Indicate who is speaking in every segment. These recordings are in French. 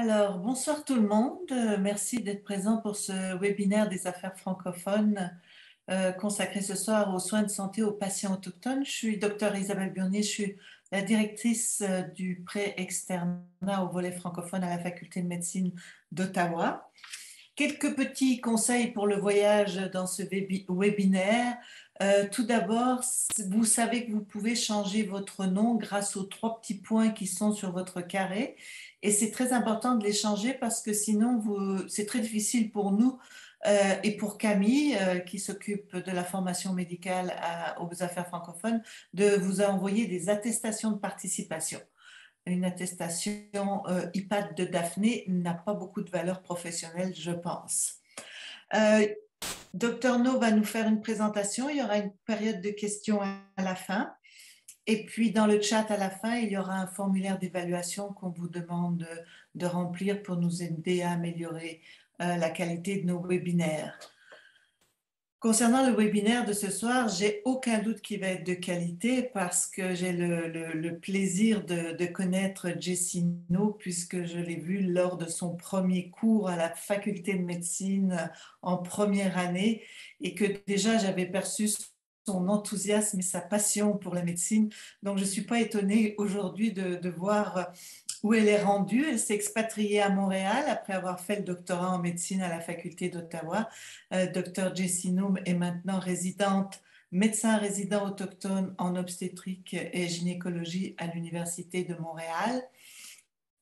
Speaker 1: Alors, bonsoir tout le monde. Merci d'être présent pour ce webinaire des affaires francophones consacré ce soir aux soins de santé aux patients autochtones. Je suis docteur Isabelle Burnier, je suis la directrice du pré-externat au volet francophone à la faculté de médecine d'Ottawa. Quelques petits conseils pour le voyage dans ce webinaire. Tout d'abord, vous savez que vous pouvez changer votre nom grâce aux trois petits points qui sont sur votre carré. Et c'est très important de les changer parce que sinon, c'est très difficile pour nous et pour Camille, qui s'occupe de la formation médicale aux affaires francophones, de vous envoyer des attestations de participation. Une attestation IPAD de Daphné n'a pas beaucoup de valeur professionnelle, je pense. Euh, Docteur No va nous faire une présentation. Il y aura une période de questions à la fin. Et puis, dans le chat à la fin, il y aura un formulaire d'évaluation qu'on vous demande de remplir pour nous aider à améliorer la qualité de nos webinaires. Concernant le webinaire de ce soir, j'ai aucun doute qu'il va être de qualité parce que j'ai le plaisir de connaître Jessino puisque je l'ai vu lors de son premier cours à la faculté de médecine en première année et que déjà j'avais perçu son enthousiasme et sa passion pour la médecine. Donc je ne suis pas étonnée aujourd'hui de voir où elle est rendue. Elle s'est expatriée à Montréal après avoir fait le doctorat en médecine à la faculté d'Ottawa. Dr Jessie Noum est maintenant médecin résident autochtone en obstétrique et gynécologie à l'Université de Montréal.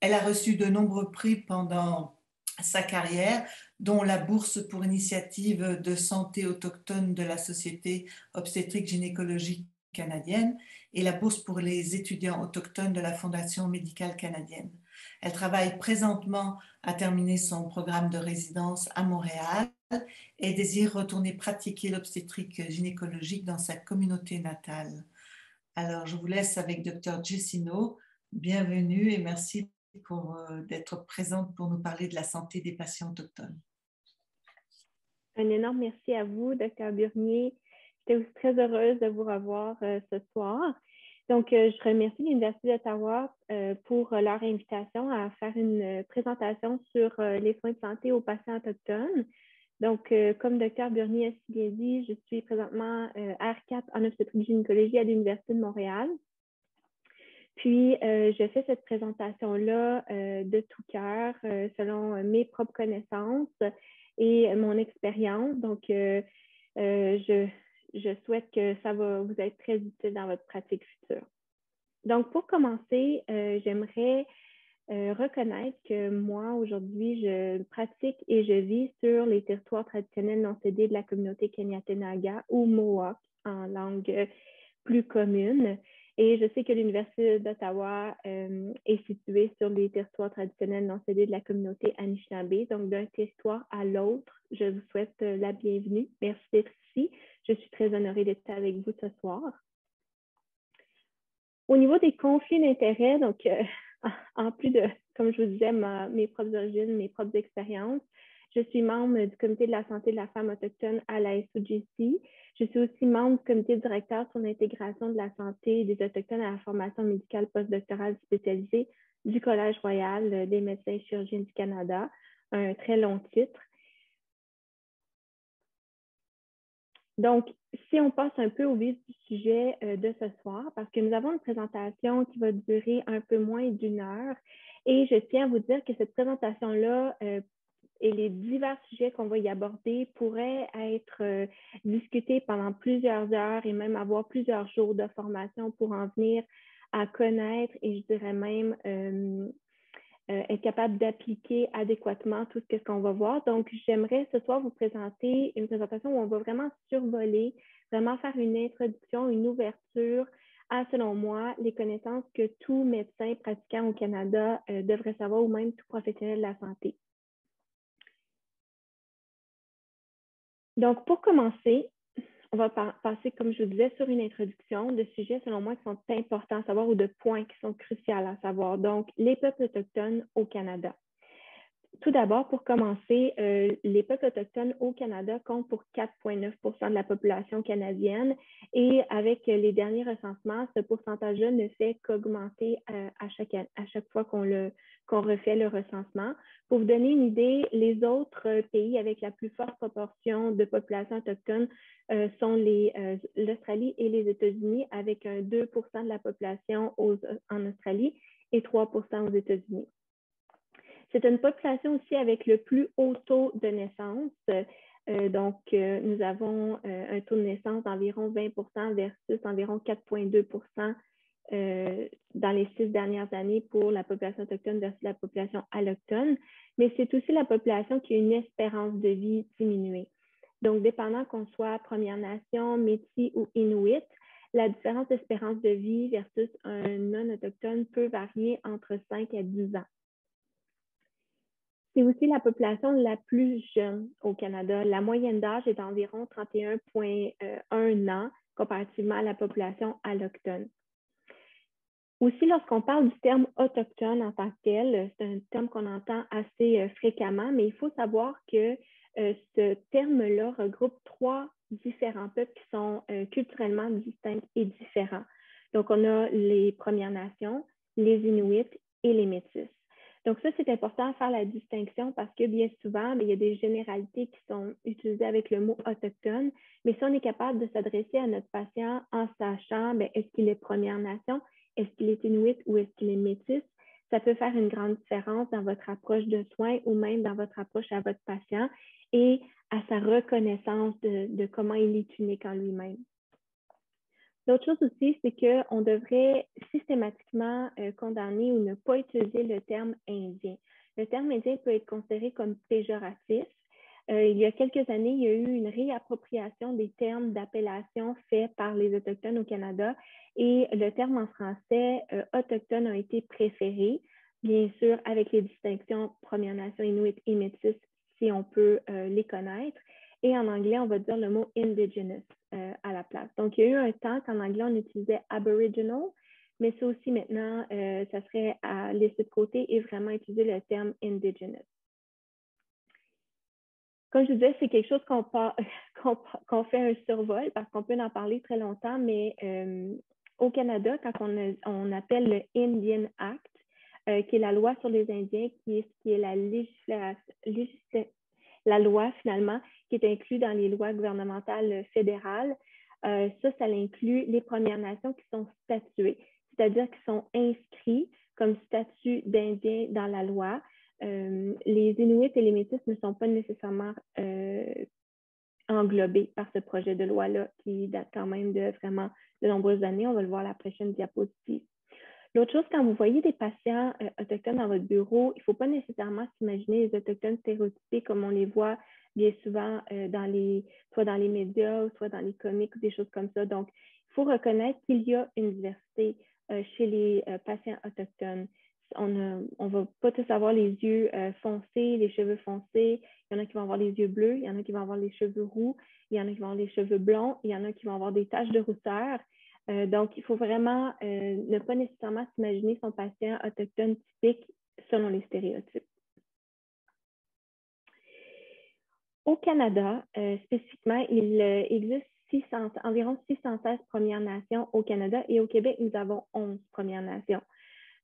Speaker 1: Elle a reçu de nombreux prix pendant sa carrière, dont la bourse pour initiative de santé autochtone de la Société obstétrique gynécologique canadienne et la bourse pour les étudiants autochtones de la Fondation médicale canadienne. Elle travaille présentement à terminer son programme de résidence à Montréal et désire retourner pratiquer l'obstétrique gynécologique dans sa communauté natale. Alors, je vous laisse avec Dr Jessino. Bienvenue et merci d'être présente pour nous parler de la santé des patients autochtones.
Speaker 2: Un énorme merci à vous, Dr Burnier. J'étais aussi très heureuse de vous revoir ce soir. Donc, je remercie l'Université d'Ottawa pour leur invitation à faire une présentation sur les soins de santé aux patients autochtones. Donc, comme Dr Burnier a si bien dit, je suis présentement R4 en obstétrique gynécologie à l'Université de Montréal. Puis, je fais cette présentation-là de tout cœur, selon mes propres connaissances et mon expérience. Donc, je souhaite que ça va vous être très utile dans votre pratique future. Donc, pour commencer, j'aimerais reconnaître que moi, aujourd'hui, je pratique et je vis sur les territoires traditionnels non cédés de la communauté Kenyattenaga ou Mohawk en langue plus commune. Et je sais que l'Université d'Ottawa est située sur les territoires traditionnels non cédés de la communauté Anishinaabe. Donc, d'un territoire à l'autre, je vous souhaite la bienvenue. Merci d'être ici. Je suis très honorée d'être avec vous ce soir. Au niveau des conflits d'intérêts, donc, en plus de, comme je vous disais, mes propres origines, mes propres expériences, je suis membre du comité de la santé de la femme autochtone à la SOGC. Je suis aussi membre du comité directeur sur l'intégration de la santé des Autochtones à la formation médicale postdoctorale spécialisée du Collège royal des médecins et chirurgiens du Canada, un très long titre. Donc, si on passe un peu au vif du sujet de ce soir, parce que nous avons une présentation qui va durer un peu moins d'1 heure, et je tiens à vous dire que cette présentation-là et les divers sujets qu'on va y aborder pourraient être discutés pendant plusieurs heures et même avoir plusieurs jours de formation pour en venir à connaître et je dirais même être capable d'appliquer adéquatement tout ce qu'on va voir. Donc, j'aimerais ce soir vous présenter une présentation où on va vraiment survoler, vraiment faire une introduction, une ouverture à, selon moi, les connaissances que tout médecin pratiquant au Canada devrait savoir ou même tout professionnel de la santé. Donc, pour commencer, on va passer, comme je vous disais, sur une introduction de sujets, selon moi, qui sont importants à savoir ou de points qui sont cruciaux à savoir. Donc, les peuples autochtones au Canada. Tout d'abord, pour commencer, les peuples autochtones au Canada comptent pour 4,9 % de la population canadienne et avec les derniers recensements, ce pourcentage-là ne fait qu'augmenter à chaque fois qu'on refait le recensement. Pour vous donner une idée, les autres pays avec la plus forte proportion de population autochtone sont l'Australie et les États-Unis avec 2 % de la population en Australie et 3 % aux États-Unis. C'est une population aussi avec le plus haut taux de naissance. Nous avons un taux de naissance d'environ 20 % versus environ 4,2 % dans les 6 dernières années pour la population autochtone versus la population allochtone. Mais c'est aussi la population qui a une espérance de vie diminuée. Donc, dépendant qu'on soit Première Nation, Métis ou Inuit, la différence d'espérance de vie versus un non-autochtone peut varier entre 5 à 10 ans. C'est aussi la population la plus jeune au Canada. La moyenne d'âge est d'environ 31,1 ans comparativement à la population allochtone. Aussi, lorsqu'on parle du terme autochtone en tant que tel, c'est un terme qu'on entend assez fréquemment, mais il faut savoir que ce terme-là regroupe 3 différents peuples qui sont culturellement distincts et différents. Donc, on a les Premières Nations, les Inuits et les Métis. Donc, ça, c'est important de faire la distinction parce que bien souvent, il y a des généralités qui sont utilisées avec le mot autochtone, mais si on est capable de s'adresser à notre patient en sachant est-ce qu'il est Première Nation, est-ce qu'il est Inuit ou est-ce qu'il est Métis, ça peut faire une grande différence dans votre approche de soins ou même dans votre approche à votre patient et à sa reconnaissance de comment il est unique en lui-même. L'autre chose aussi, c'est qu'on devrait systématiquement condamner ou ne pas utiliser le terme indien. Le terme indien peut être considéré comme péjoratif. Il y a quelques années, il y a eu une réappropriation des termes d'appellation faits par les Autochtones au Canada et le terme en français autochtone a été préféré, bien sûr avec les distinctions Première Nation, Inuit et Métis, si on peut les connaître. Et en anglais, on va dire le mot indigenous à la place. Donc, il y a eu un temps qu'en anglais, on utilisait aboriginal, mais ça aussi maintenant, ça serait à laisser de côté et vraiment utiliser le terme indigenous. Comme je vous disais, c'est quelque chose qu'on fait un survol parce qu'on peut en parler très longtemps, mais au Canada, quand on appelle le Indian Act, qui est la loi sur les Indiens, qui est la loi finalement, qui est inclue dans les lois gouvernementales fédérales, ça inclut les Premières Nations qui sont statuées, c'est-à-dire qui sont inscrits comme statut d'Indiens dans la loi. Les Inuits et les Métis ne sont pas nécessairement englobés par ce projet de loi-là qui date quand même de vraiment de nombreuses années. On va le voir à la prochaine diapositive. L'autre chose, quand vous voyez des patients autochtones dans votre bureau, il ne faut pas nécessairement s'imaginer les autochtones stéréotypés comme on les voit bien souvent soit dans les médias, soit dans les comics ou des choses comme ça. Donc, il faut reconnaître qu'il y a une diversité chez les patients autochtones. On ne va pas tous avoir les yeux foncés, les cheveux foncés. Il y en a qui vont avoir les yeux bleus, il y en a qui vont avoir les cheveux roux, il y en a qui vont avoir les cheveux blonds, il y en a qui vont avoir des taches de rousseur. Donc, il faut vraiment ne pas nécessairement s'imaginer son patient autochtone typique selon les stéréotypes. Au Canada, spécifiquement, il existe environ 616 Premières Nations au Canada et au Québec, nous avons 11 Premières Nations.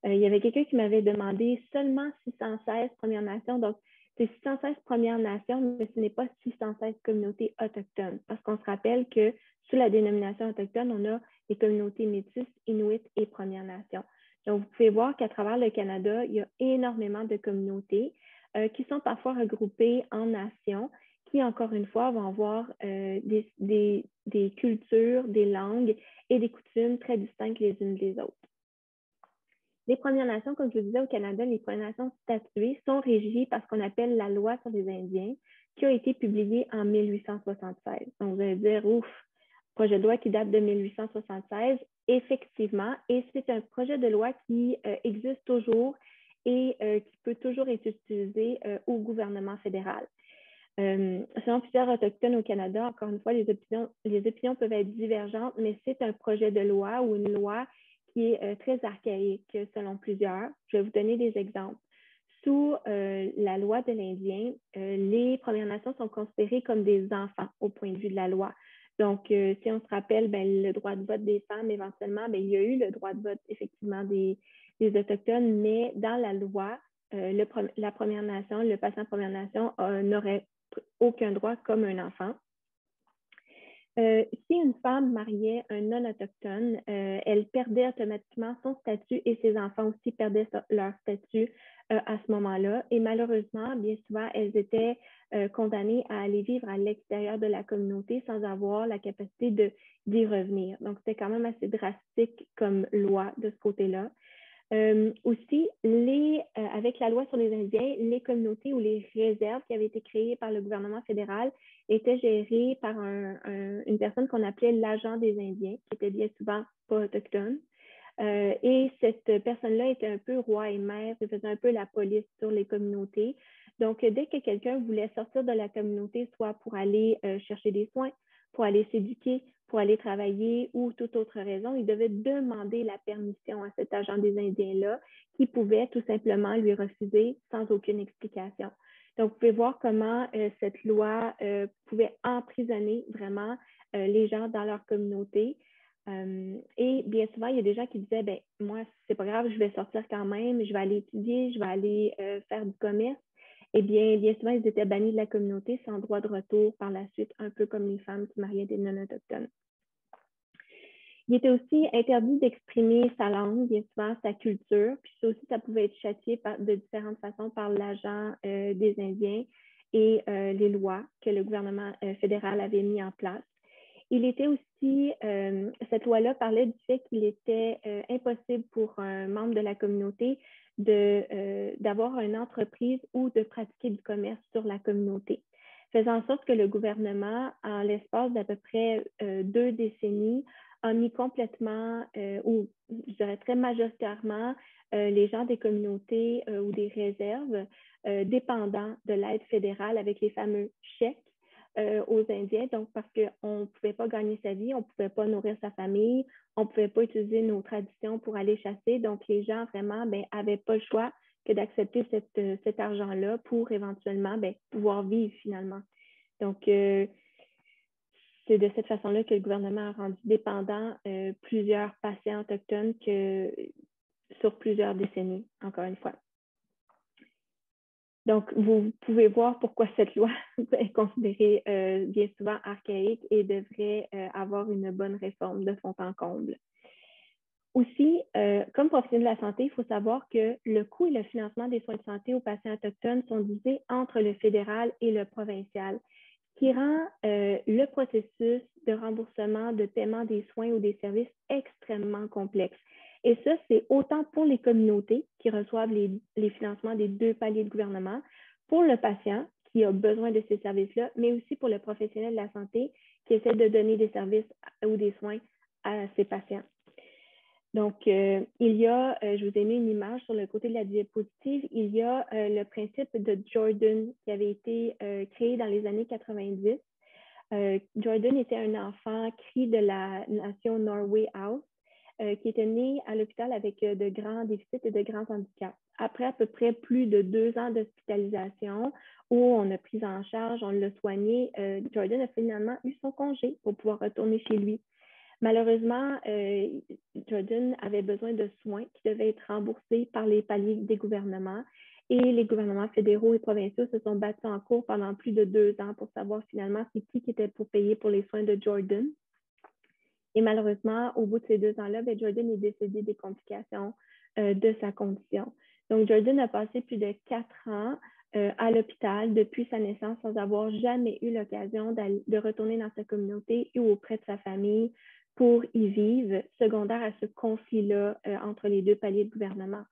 Speaker 2: Il y avait quelqu'un qui m'avait demandé seulement 616 Premières Nations, donc c'est 616 Premières Nations, mais ce n'est pas 616 communautés autochtones, parce qu'on se rappelle que sous la dénomination autochtone, on a les communautés métisses, Inuit et Premières Nations. Donc, vous pouvez voir qu'à travers le Canada, il y a énormément de communautés qui sont parfois regroupées en nations, qui, encore une fois, vont avoir des cultures, des langues et des coutumes très distinctes les unes des autres. Les Premières Nations, comme je vous disais au Canada, les Premières Nations statuées sont régies par ce qu'on appelle la Loi sur les Indiens, qui a été publiée en 1876. Donc, vous allez dire, ouf, projet de loi qui date de 1876, effectivement, et c'est un projet de loi qui existe toujours et qui peut toujours être utilisé au gouvernement fédéral. Selon plusieurs autochtones au Canada, encore une fois, les opinions peuvent être divergentes, mais c'est un projet de loi ou une loi qui est très archaïque selon plusieurs. Je vais vous donner des exemples. sous la loi de l'Indien, les Premières Nations sont considérées comme des enfants au point de vue de la loi. Donc, si on se rappelle, le droit de vote des femmes, éventuellement, il y a eu le droit de vote, effectivement, des Autochtones, mais dans la loi, la Première Nation, le patient Première Nation n'aurait aucun droit comme un enfant. Si une femme mariait un non-autochtone, elle perdait automatiquement son statut et ses enfants aussi perdaient leur statut à ce moment-là. Et malheureusement, bien souvent, elles étaient condamnées à aller vivre à l'extérieur de la communauté sans avoir la capacité d'y revenir. Donc, c'était quand même assez drastique comme loi de ce côté-là. Aussi, avec la loi sur les Indiens, les communautés ou les réserves qui avaient été créées par le gouvernement fédéral étaient gérées par une personne qu'on appelait l'agent des Indiens, qui était bien souvent pas autochtone. Et cette personne-là était un peu roi et maître, il faisait un peu la police sur les communautés. Donc, dès que quelqu'un voulait sortir de la communauté, soit pour aller chercher des soins, pour aller s'éduquer, pour aller travailler ou toute autre raison, il devait demander la permission à cet agent des Indiens-là qui pouvait tout simplement lui refuser sans aucune explication. Donc, vous pouvez voir comment cette loi pouvait emprisonner vraiment les gens dans leur communauté. Et bien souvent, il y a des gens qui disaient, moi, c'est pas grave, je vais sortir quand même, je vais aller étudier, je vais aller faire du commerce. Eh bien souvent, ils étaient bannis de la communauté sans droit de retour par la suite, un peu comme les femmes qui mariaient des non-autochtones. Il était aussi interdit d'exprimer sa langue, bien souvent sa culture, puis ça aussi, ça pouvait être châtié de différentes façons par l'agent des Indiens et les lois que le gouvernement fédéral avait mis en place. Il était aussi, cette loi-là parlait du fait qu'il était impossible pour un membre de la communauté d'avoir une entreprise ou de pratiquer du commerce sur la communauté, faisant en sorte que le gouvernement, en l'espace d'à peu près 2 décennies, a mis complètement, ou je dirais très majoritairement, les gens des communautés ou des réserves dépendants de l'aide fédérale avec les fameux chèques aux Indiens, donc parce qu'on ne pouvait pas gagner sa vie, on ne pouvait pas nourrir sa famille, on ne pouvait pas utiliser nos traditions pour aller chasser. Donc, les gens vraiment n'avaient pas le choix que d'accepter cet argent-là pour éventuellement pouvoir vivre finalement. Donc, c'est de cette façon-là que le gouvernement a rendu dépendant plusieurs patients autochtones sur plusieurs décennies, encore une fois. Donc, vous pouvez voir pourquoi cette loi est considérée bien souvent archaïque et devrait avoir une bonne réforme de fond en comble. Aussi, comme professionnel de la santé, il faut savoir que le coût et le financement des soins de santé aux patients autochtones sont divisés entre le fédéral et le provincial, ce qui rend le processus de remboursement, de paiement des soins ou des services extrêmement complexe. Et ça, c'est autant pour les communautés qui reçoivent les financements des 2 paliers de gouvernement, pour le patient qui a besoin de ces services-là, mais aussi pour le professionnel de la santé qui essaie de donner des services ou des soins à ses patients. Donc, il y a, je vous ai mis une image sur le côté de la diapositive, il y a le principe de Jordan qui avait été créé dans les années 90. Jordan était un enfant cri de la nation Norway House qui était né à l'hôpital avec de grands déficits et de grands handicaps. Après à peu près plus de 2 ans d'hospitalisation où on a pris en charge, on l'a soigné, Jordan a finalement eu son congé pour pouvoir retourner chez lui. Malheureusement, Jordan avait besoin de soins qui devaient être remboursés par les paliers des gouvernements et les gouvernements fédéraux et provinciaux se sont battus en cours pendant plus de 2 ans pour savoir finalement c'est qui était pour payer pour les soins de Jordan. Et malheureusement, au bout de ces 2 ans-là, Jordan est décédé des complications de sa condition. Donc, Jordan a passé plus de 4 ans à l'hôpital depuis sa naissance sans avoir jamais eu l'occasion de retourner dans sa communauté ou auprès de sa famille pour y vivre, secondaire à ce conflit-là entre les 2 paliers de gouvernement.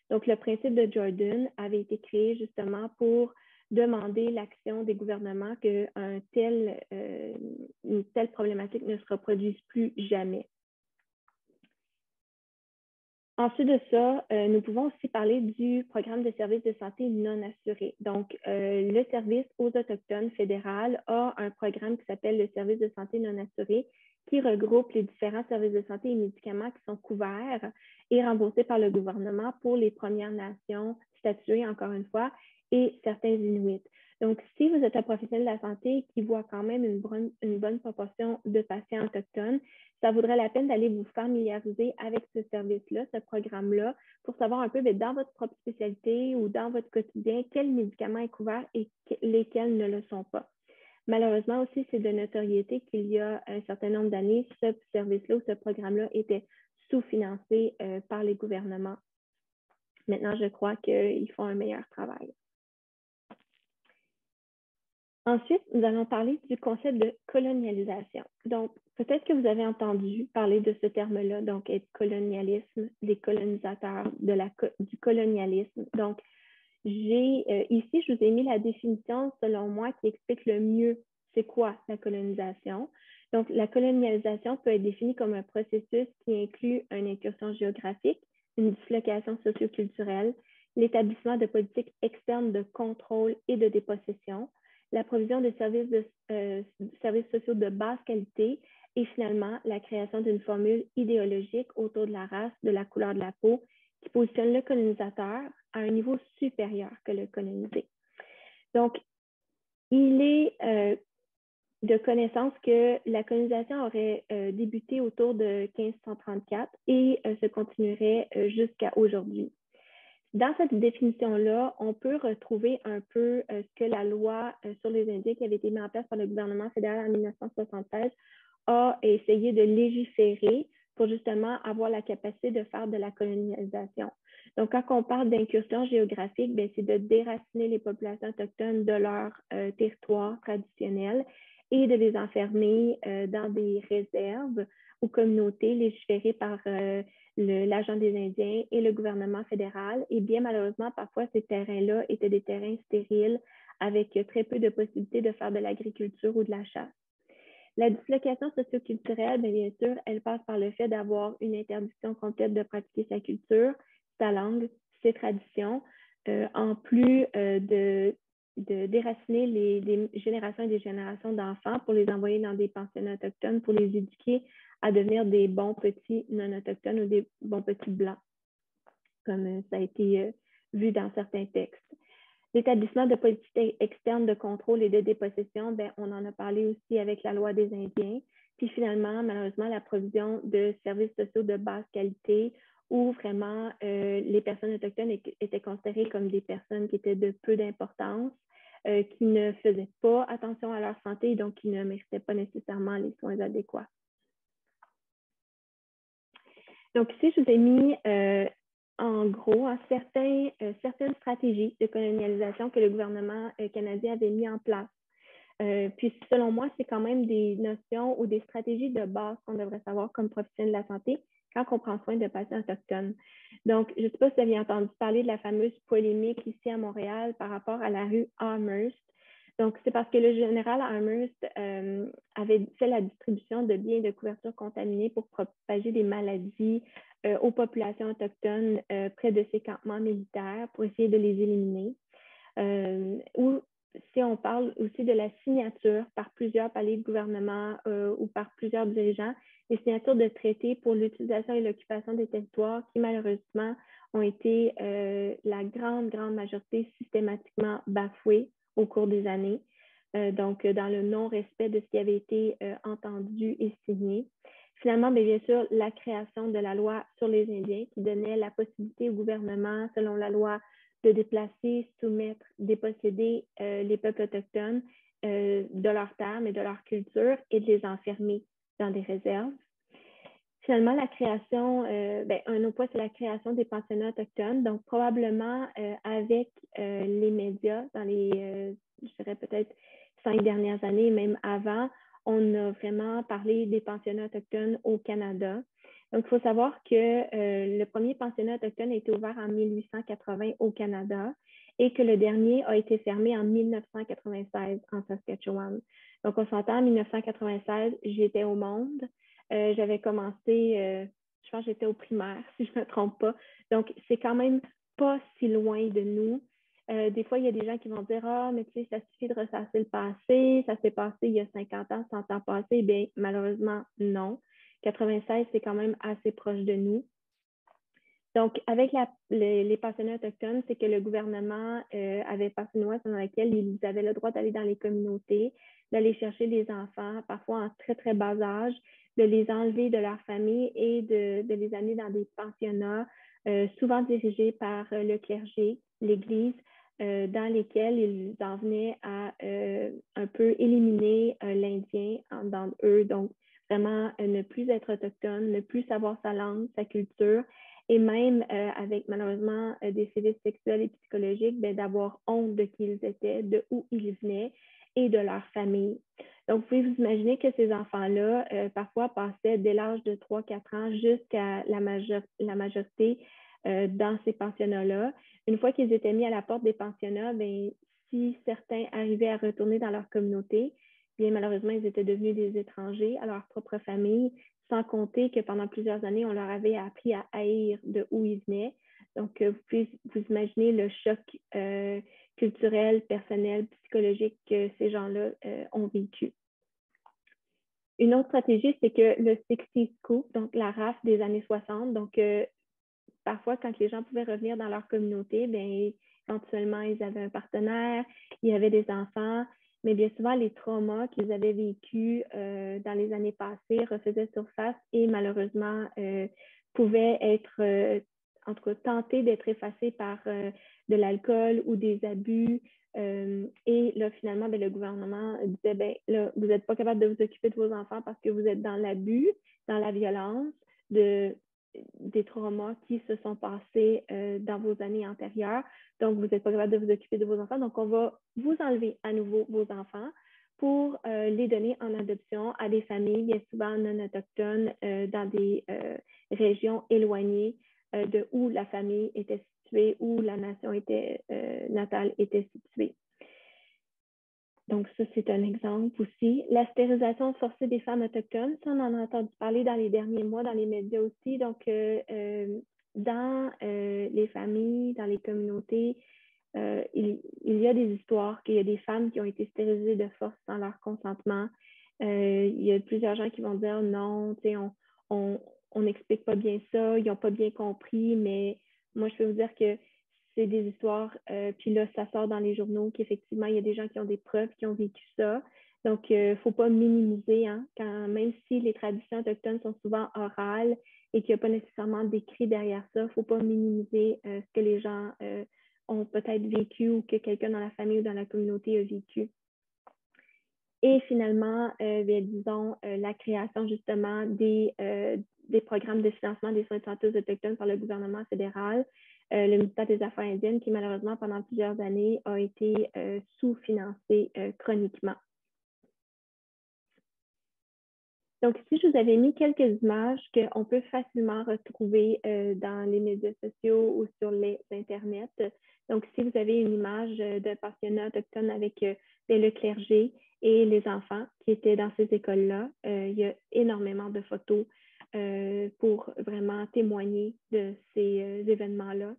Speaker 2: Donc, le principe de Jordan avait été créé justement pour demander l'action des gouvernements qu'une telle problématique ne se reproduise plus jamais. Ensuite de ça, nous pouvons aussi parler du programme de services de santé non assurés. Donc, le service aux Autochtones fédéral a un programme qui s'appelle le service de santé non assuré qui regroupe les différents services de santé et médicaments qui sont couverts et remboursés par le gouvernement pour les Premières Nations statuées, encore une fois, et certains Inuits. Donc, si vous êtes un professionnel de la santé qui voit quand même une bonne proportion de patients autochtones, ça vaudrait la peine d'aller vous familiariser avec ce service-là, ce programme-là, pour savoir un peu dans votre propre spécialité ou dans votre quotidien, quel médicament est couvert et lesquels ne le sont pas. Malheureusement aussi, c'est de notoriété qu'il y a un certain nombre d'années, ce service-là ou ce programme-là était sous-financé par les gouvernements. Maintenant, je crois qu'ils font un meilleur travail. Ensuite, nous allons parler du concept de colonialisation. Donc, peut-être que vous avez entendu parler de ce terme-là, donc être colonialisme, des colonisateurs, du colonialisme. Donc, ici, je vous ai mis la définition, selon moi, qui explique le mieux c'est quoi la colonisation. Donc, la colonialisation peut être définie comme un processus qui inclut une incursion géographique, une dislocation socioculturelle, l'établissement de politiques externes de contrôle et de dépossession, la provision de services sociaux de basse qualité et finalement la création d'une formule idéologique autour de la race, de la couleur de la peau, qui positionne le colonisateur à un niveau supérieur que le colonisé. Donc, il est de connaissance que la colonisation aurait débuté autour de 1534 et se continuerait jusqu'à aujourd'hui. Dans cette définition-là, on peut retrouver un peu ce que la loi sur les Indiens qui avait été mise en place par le gouvernement fédéral en 1976 a essayé de légiférer pour justement avoir la capacité de faire de la colonialisation. Donc, quand on parle d'incursion géographique, c'est de déraciner les populations autochtones de leur territoire traditionnel et de les enfermer dans des réserves ou communautés légiférées par l'agent des Indiens et le gouvernement fédéral. Et bien malheureusement, parfois, ces terrains-là étaient des terrains stériles avec très peu de possibilités de faire de l'agriculture ou de la chasse. La dislocation socioculturelle, bien sûr, elle passe par le fait d'avoir une interdiction complète de pratiquer sa culture, sa langue, ses traditions, en plus de déraciner des générations et des générations d'enfants pour les envoyer dans des pensionnats autochtones, pour les éduquer à devenir des bons petits non-autochtones ou des bons petits blancs, comme ça a été vu dans certains textes. L'établissement de politiques externes de contrôle et de dépossession, on en a parlé aussi avec la loi des Indiens. Puis finalement, malheureusement, la provision de services sociaux de basse qualité où vraiment les personnes autochtones étaient considérées comme des personnes qui étaient de peu d'importance, qui ne faisaient pas attention à leur santé et donc qui ne méritaient pas nécessairement les soins adéquats. Donc ici, je vous ai mis en gros certaines stratégies de colonialisation que le gouvernement canadien avait mis en place. Puis selon moi, c'est quand même des notions ou des stratégies de base qu'on devrait savoir comme professionnel de la santé quand on prend soin de patients autochtones. Donc, je ne sais pas si vous avez entendu parler de la fameuse polémique ici à Montréal par rapport à la rue Amherst. Donc, c'est parce que le général Amherst avait fait la distribution de biens de couverture contaminés pour propager des maladies aux populations autochtones près de ces campements militaires pour essayer de les éliminer. Ou si on parle aussi de la signature par plusieurs paliers de gouvernement ou par plusieurs dirigeants, les signatures de traités pour l'utilisation et l'occupation des territoires qui malheureusement ont été la grande majorité systématiquement bafouées au cours des années, donc dans le non-respect de ce qui avait été entendu et signé. Finalement, bien sûr, la création de la loi sur les Indiens qui donnait la possibilité au gouvernement, selon la loi, de déplacer, soumettre, déposséder les peuples autochtones de leurs terres et de leur culture et de les enfermer dans des réserves. Finalement, la création, un autre point, c'est la création des pensionnats autochtones. Donc, probablement avec les médias dans les, je dirais peut-être 5 dernières années, même avant, on a vraiment parlé des pensionnats autochtones au Canada. Donc, il faut savoir que le premier pensionnat autochtone a été ouvert en 1880 au Canada et que le dernier a été fermé en 1996 en Saskatchewan. Donc, on s'entend, en 1996, j'étais au monde. J'avais commencé, je pense que j'étais au primaire, si je ne me trompe pas. Donc, c'est quand même pas si loin de nous. Des fois, il y a des gens qui vont dire, ah, mais tu sais, ça suffit de ressasser le passé, ça s'est passé il y a 50 ans, 100 ans passés. Bien, malheureusement, non. 96, c'est quand même assez proche de nous. Donc, avec les pensionnats autochtones, c'est que le gouvernement avait passé une loi selon laquelle ils avaient le droit d'aller dans les communautés, d'aller chercher les enfants, parfois en très, très bas âge, de les enlever de leur famille et de les amener dans des pensionnats, souvent dirigés par le clergé, l'Église, dans lesquels ils en venaient à un peu éliminer l'Indien dans eux. Donc, vraiment ne plus être autochtone, ne plus savoir sa langue, sa culture, et même avec malheureusement des sévices sexuels et psychologiques, ben, d'avoir honte de qui ils étaient, de où ils venaient et de leur famille. Donc, vous pouvez vous imaginer que ces enfants-là, parfois, passaient dès l'âge de 3-4 ans jusqu'à la majorité dans ces pensionnats-là. Une fois qu'ils étaient mis à la porte des pensionnats, ben, si certains arrivaient à retourner dans leur communauté, bien malheureusement, ils étaient devenus des étrangers à leur propre famille, sans compter que pendant plusieurs années, on leur avait appris à haïr de où ils venaient. Donc, vous pouvez vous imaginer le choc culturel, personnel, psychologique que ces gens-là ont vécu. Une autre stratégie, c'est que le 60 Scoop, donc la RAF des années 60, donc parfois, quand les gens pouvaient revenir dans leur communauté, bien, éventuellement, ils avaient un partenaire, il y avait des enfants, mais bien souvent, les traumas qu'ils avaient vécus dans les années passées refaisaient surface et malheureusement pouvaient être, en tout cas, tentés d'être effacés par de l'alcool ou des abus. Et là, finalement, bien, le gouvernement disait, bien, là, vous n'êtes pas capable de vous occuper de vos enfants parce que vous êtes dans l'abus, dans la violence, des traumas qui se sont passés dans vos années antérieures. Donc, vous n'êtes pas capable de vous occuper de vos enfants. Donc, on va vous enlever à nouveau vos enfants pour les donner en adoption à des familles, bien souvent non autochtones, dans des régions éloignées de où la famille était située, où la nation natale était située. Donc, ça, c'est un exemple aussi. La stérilisation forcée des femmes autochtones, ça, on en a entendu parler dans les derniers mois, dans les médias aussi. Donc, dans les familles, dans les communautés, il y a des histoires qu'il y a des femmes qui ont été stérilisées de force sans leur consentement. Il y a plusieurs gens qui vont dire non, tu sais, on n'explique pas bien ça, ils n'ont pas bien compris, mais moi, je peux vous dire que c'est des histoires, puis là, ça sort dans les journaux qu'effectivement, il y a des gens qui ont des preuves, qui ont vécu ça. Donc, il ne faut pas minimiser, hein, même si les traditions autochtones sont souvent orales et qu'il n'y a pas nécessairement d'écrit derrière ça, il ne faut pas minimiser ce que les gens ont peut-être vécu ou que quelqu'un dans la famille ou dans la communauté a vécu. Et finalement, bien, disons, la création justement des programmes de financement des soins de santé aux Autochtones par le gouvernement fédéral, le ministère des Affaires indiennes, qui malheureusement, pendant plusieurs années, a été sous-financé chroniquement. Donc, ici, je vous avais mis quelques images qu'on peut facilement retrouver dans les médias sociaux ou sur les internets. Donc, si vous avez une image d'un pensionnat autochtone avec le clergé et les enfants qui étaient dans ces écoles-là, il y a énormément de photos pour vraiment témoigner de ces événements-là.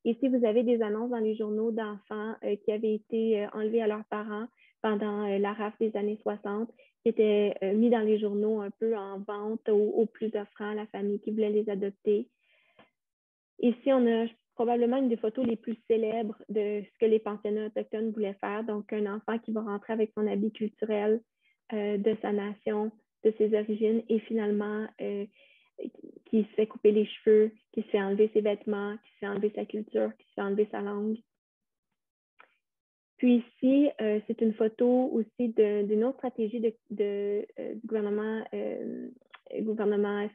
Speaker 2: Ici, vous avez des annonces dans les journaux d'enfants qui avaient été enlevés à leurs parents pendant la RAF des années 60, qui étaient mis dans les journaux un peu en vente au plus offrant à la famille qui voulait les adopter. Ici, on a probablement une des photos les plus célèbres de ce que les pensionnats autochtones voulaient faire. Donc, un enfant qui va rentrer avec son habit culturel de sa nation, de ses origines, et finalement qui se fait couper les cheveux, qui se fait enlever ses vêtements, qui se fait enlever sa culture, qui se fait enlever sa langue. Puis ici, c'est une photo aussi d'une autre stratégie du gouvernement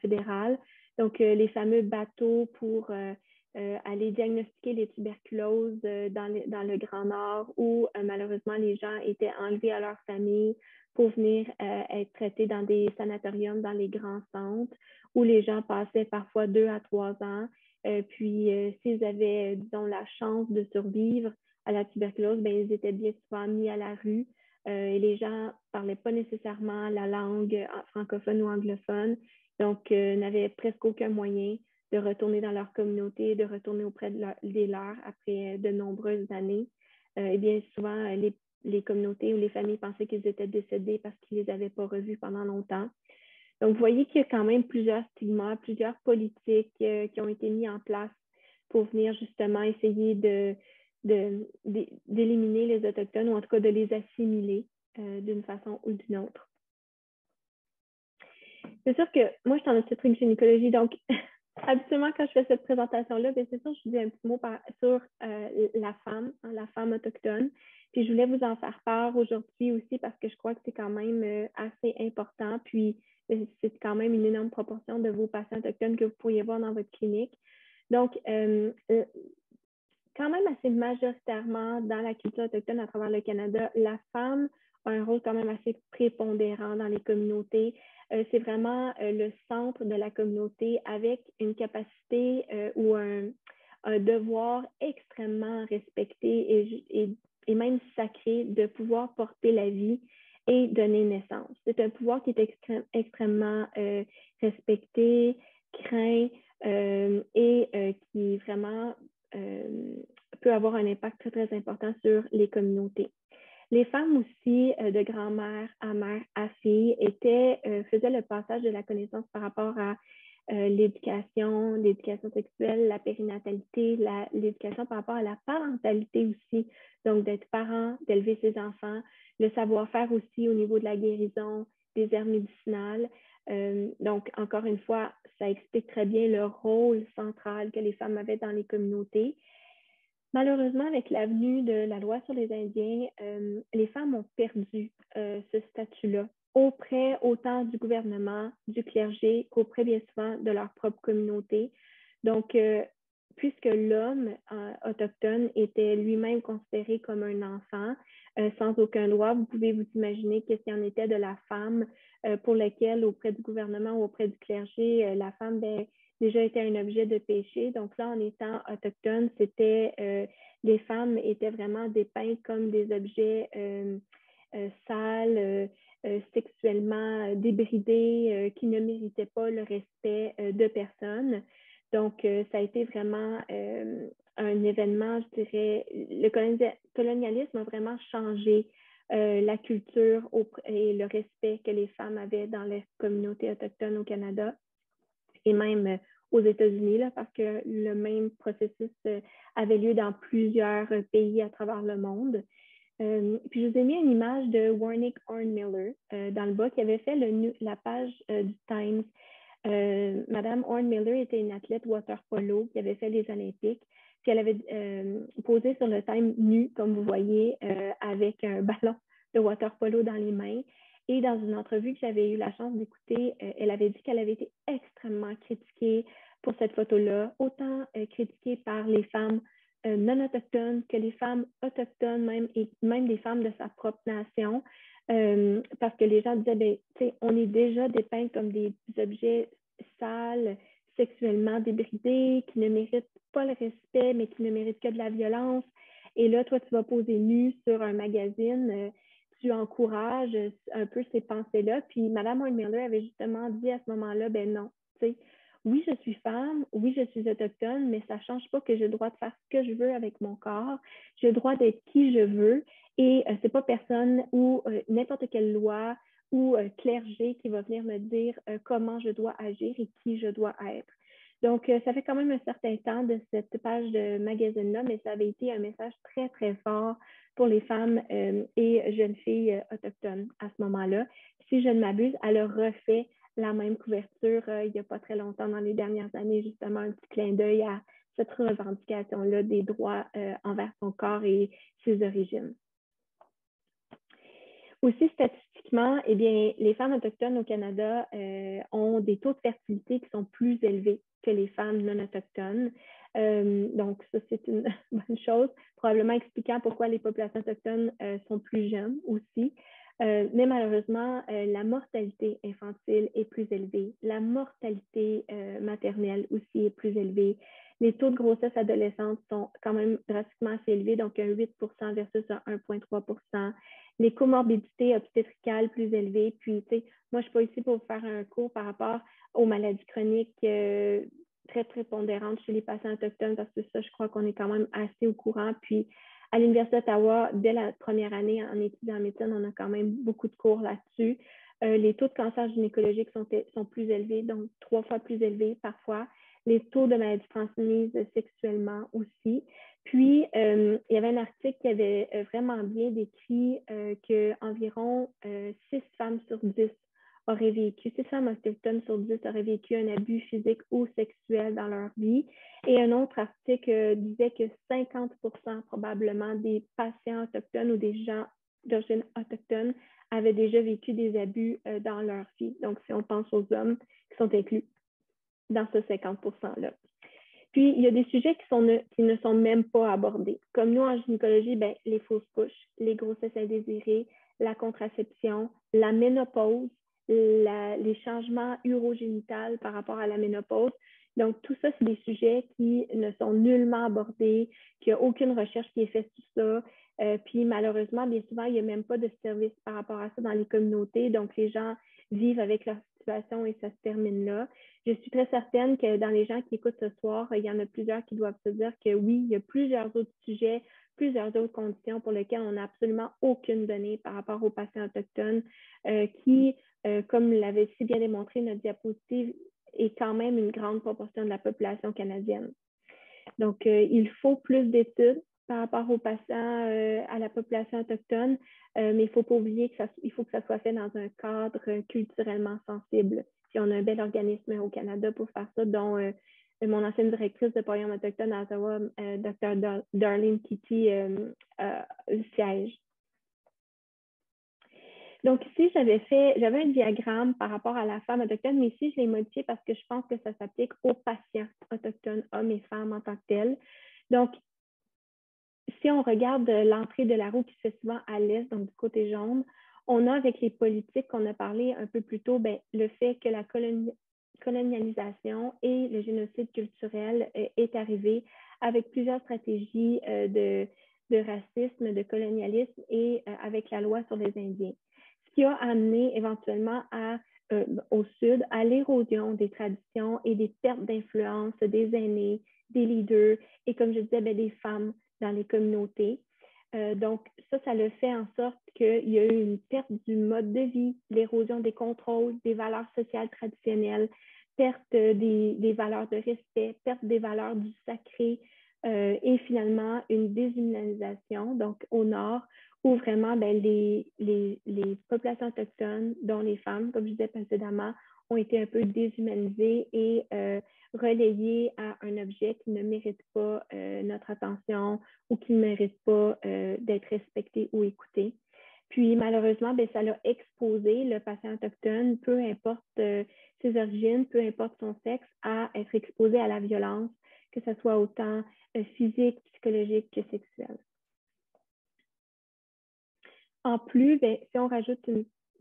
Speaker 2: fédéral. Donc, les fameux bateaux pour aller diagnostiquer les tuberculoses dans le Grand Nord où malheureusement les gens étaient enlevés à leur famille pour venir être traités dans des sanatoriums, dans les grands centres où les gens passaient parfois 2 à 3 ans. Puis, s'ils avaient, disons, la chance de survivre à la tuberculose, bien, ils étaient bien souvent mis à la rue et les gens ne parlaient pas nécessairement la langue francophone ou anglophone, donc n'avaient presque aucun moyen de retourner dans leur communauté, de retourner auprès des leurs après de nombreuses années. Et bien souvent, les communautés ou les familles pensaient qu'ils étaient décédés parce qu'ils ne les avaient pas revus pendant longtemps. Donc, vous voyez qu'il y a quand même plusieurs stigmas, plusieurs politiques qui ont été mis en place pour venir justement essayer d'éliminer les Autochtones ou en tout cas de les assimiler d'une façon ou d'une autre. C'est sûr que moi, je suis en obstétrique gynécologie, donc habituellement, quand je fais cette présentation-là, c'est sûr, je dis un petit mot sur la femme autochtone. Puis je voulais vous en faire part aujourd'hui aussi parce que je crois que c'est quand même assez important. Puis c'est quand même une énorme proportion de vos patients autochtones que vous pourriez voir dans votre clinique. Donc, quand même assez majoritairement dans la culture autochtone à travers le Canada, la femme a un rôle quand même assez prépondérant dans les communautés. C'est vraiment le centre de la communauté avec une capacité ou un devoir extrêmement respecté et même sacré de pouvoir porter la vie et donner naissance. C'est un pouvoir qui est extrêmement respecté, craint et qui vraiment peut avoir un impact très, très important sur les communautés. Les femmes aussi, de grand-mère à mère à fille, faisaient le passage de la connaissance par rapport à l'éducation sexuelle, la périnatalité, l'éducation par rapport à la parentalité aussi, donc d'être parent, d'élever ses enfants, le savoir-faire aussi au niveau de la guérison, des herbes médicinales. Donc, encore une fois, ça explique très bien le rôle central que les femmes avaient dans les communautés. Malheureusement, avec l'avenue de la loi sur les Indiens, les femmes ont perdu ce statut-là auprès autant du gouvernement, du clergé, qu'auprès bien souvent de leur propre communauté. Donc, puisque l'homme autochtone était lui-même considéré comme un enfant sans aucun droit, vous pouvez vous imaginer qu'est-ce qu'il en était de la femme pour laquelle, auprès du gouvernement ou auprès du clergé, la femme déjà était un objet de péché. Donc là, en étant autochtone, les femmes étaient vraiment dépeintes comme des objets sales, sexuellement débridés, qui ne méritaient pas le respect de personne. Donc, ça a été vraiment un événement, je dirais, le colonialisme a vraiment changé la culture et le respect que les femmes avaient dans les communautés autochtones au Canada et même aux États-Unis, parce que le même processus avait lieu dans plusieurs pays à travers le monde. Puis je vous ai mis une image de Warnick Hornmiller dans le bas qui avait fait la page du Times. Madame Hornmiller était une athlète water polo qui avait fait les Olympiques. Puis elle avait posé sur le Time nu, comme vous voyez, avec un ballon de water polo dans les mains. Et dans une entrevue que j'avais eu la chance d'écouter, elle avait dit qu'elle avait été extrêmement critiquée pour cette photo-là, autant critiquée par les femmes non autochtones que les femmes autochtones même, et même des femmes de sa propre nation, parce que les gens disaient, ben, on est déjà dépeints comme des objets sales, sexuellement débridés, qui ne méritent pas le respect, mais qui ne méritent que de la violence. Et là, toi, tu vas poser nu sur un magazine, tu encourages un peu ces pensées-là. Puis Mme Hornmiller avait justement dit à ce moment-là, ben non, tu sais, oui, je suis femme, oui, je suis autochtone, mais ça ne change pas que j'ai le droit de faire ce que je veux avec mon corps. J'ai le droit d'être qui je veux et ce n'est pas personne ou n'importe quelle loi ou clergé qui va venir me dire comment je dois agir et qui je dois être. Donc, ça fait quand même un certain temps de cette page de magazine-là, mais ça avait été un message très, très fort pour les femmes et jeunes filles autochtones à ce moment-là. Si je ne m'abuse, elle a refait la même couverture il n'y a pas très longtemps, dans les dernières années, justement, un petit clin d'œil à cette revendication-là des droits envers son corps et ses origines. Aussi, statistiquement, eh bien, les femmes autochtones au Canada ont des taux de fertilité qui sont plus élevés que les femmes non autochtones. Donc, ça, c'est une bonne chose, probablement expliquant pourquoi les populations autochtones sont plus jeunes aussi. Mais malheureusement, la mortalité infantile est plus élevée. La mortalité maternelle aussi est plus élevée. Les taux de grossesse adolescente sont quand même drastiquement assez élevés, donc un 8 versus un 1,3 les comorbidités obstétricales plus élevées. Puis, tu sais, moi, je ne suis pas ici pour vous faire un cours par rapport aux maladies chroniques très prépondérante chez les patients autochtones parce que ça, je crois qu'on est quand même assez au courant. Puis, à l'Université d'Ottawa, dès la première année en études en médecine, on a quand même beaucoup de cours là-dessus. Les taux de cancer gynécologique sont plus élevés, donc 3 fois plus élevés parfois. Les taux de maladies transmises sexuellement aussi. Puis, il y avait un article qui avait vraiment bien décrit qu'environ 6 femmes sur 10 auraient vécu, 6 femmes autochtones sur 10 auraient vécu un abus physique ou sexuel dans leur vie. Et un autre article disait que 50% probablement des patients autochtones ou des gens d'origine autochtone avaient déjà vécu des abus dans leur vie. Donc, si on pense aux hommes qui sont inclus dans ce 50%-là. Puis, il y a des sujets qui ne sont même pas abordés. Comme nous, en gynécologie, ben, les fausses couches, les grossesses indésirées, la contraception, la ménopause, les changements urogénitaux par rapport à la ménopause. Donc, tout ça, c'est des sujets qui ne sont nullement abordés, qu'il n'y a aucune recherche qui est faite sur ça. Puis, malheureusement, bien souvent, il n'y a même pas de service par rapport à ça dans les communautés. Donc, les gens vivent avec leur situation et ça se termine là. Je suis très certaine que dans les gens qui écoutent ce soir, il y en a plusieurs qui doivent se dire que oui, il y a plusieurs autres sujets, plusieurs autres conditions pour lesquelles on n'a absolument aucune donnée par rapport aux patients autochtones qui, comme l'avait si bien démontré notre diapositive, est quand même une grande proportion de la population canadienne. Donc, il faut plus d'études par rapport aux patients, à la population autochtone, mais il ne faut pas oublier qu'il faut que ça soit fait dans un cadre culturellement sensible. Puis on a un bel organisme au Canada pour faire ça, dont mon ancienne directrice de Pavillon autochtone à Ottawa, Dr. Darlene Kitty, siège. Donc ici, j'avais un diagramme par rapport à la femme autochtone, mais ici, je l'ai modifié parce que je pense que ça s'applique aux patients autochtones, hommes et femmes en tant que tels. Donc, si on regarde l'entrée de la roue qui se fait souvent à l'est, donc du côté jaune, on a avec les politiques qu'on a parlé un peu plus tôt, ben, le fait que la colonialisation et le génocide culturel est arrivé avec plusieurs stratégies de racisme, de colonialisme et avec la loi sur les Indiens. Ce qui a amené éventuellement au sud à l'érosion des traditions et des pertes d'influence des aînés, des leaders et, comme je disais, ben, des femmes dans les communautés. Donc, ça le fait en sorte qu'il y a eu une perte du mode de vie, l'érosion des contrôles, des valeurs sociales traditionnelles, perte des valeurs de respect, perte des valeurs du sacré et finalement une déshumanisation, donc au nord, où vraiment ben, les populations autochtones, dont les femmes, comme je disais précédemment, ont été un peu déshumanisées et relayées à un objet qui ne mérite pas notre attention ou qui ne mérite pas d'être respecté ou écouté. Puis malheureusement, ben, ça l'a exposé le patient autochtone, peu importe ses origines, peu importe son sexe, à être exposé à la violence, que ce soit autant physique, psychologique que sexuelle. En plus, ben, si on rajoute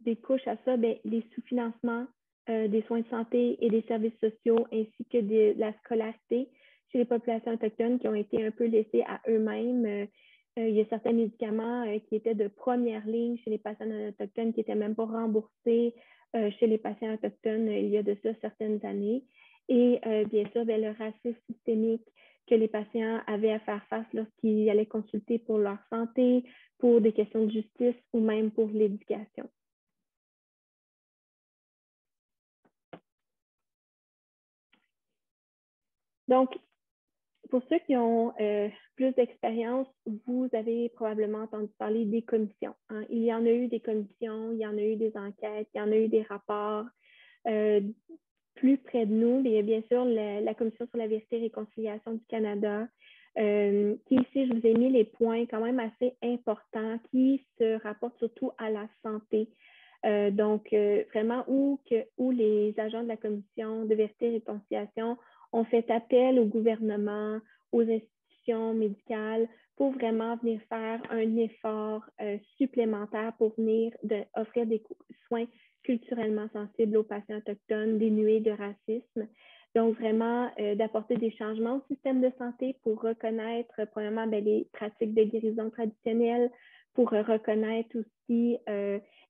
Speaker 2: des couches à ça, ben, les sous-financements des soins de santé et des services sociaux, ainsi que de la scolarité chez les populations autochtones qui ont été un peu laissées à eux-mêmes. Il y a certains médicaments qui étaient de première ligne chez les patients autochtones qui n'étaient même pas remboursés chez les patients autochtones il y a de ça certaines années. Et bien sûr, ben, le racisme systémique que les patients avaient à faire face lorsqu'ils allaient consulter pour leur santé, pour des questions de justice ou même pour l'éducation. Donc, pour ceux qui ont plus d'expérience, vous avez probablement entendu parler des commissions. Hein. Il y en a eu des commissions, il y en a eu des enquêtes, il y en a eu des rapports. Plus près de nous, il y a bien sûr la Commission sur la vérité et réconciliation du Canada, qui ici, je vous ai mis les points quand même assez importants qui se rapportent surtout à la santé. Donc, vraiment où les agents de la Commission de vérité et réconciliation ont fait appel au gouvernement, aux institutions médicales pour vraiment venir faire un effort supplémentaire pour venir offrir des soins culturellement sensibles aux patients autochtones dénués de racisme. Donc, vraiment, d'apporter des changements au système de santé pour reconnaître, premièrement, ben, les pratiques de guérison traditionnelles, pour reconnaître aussi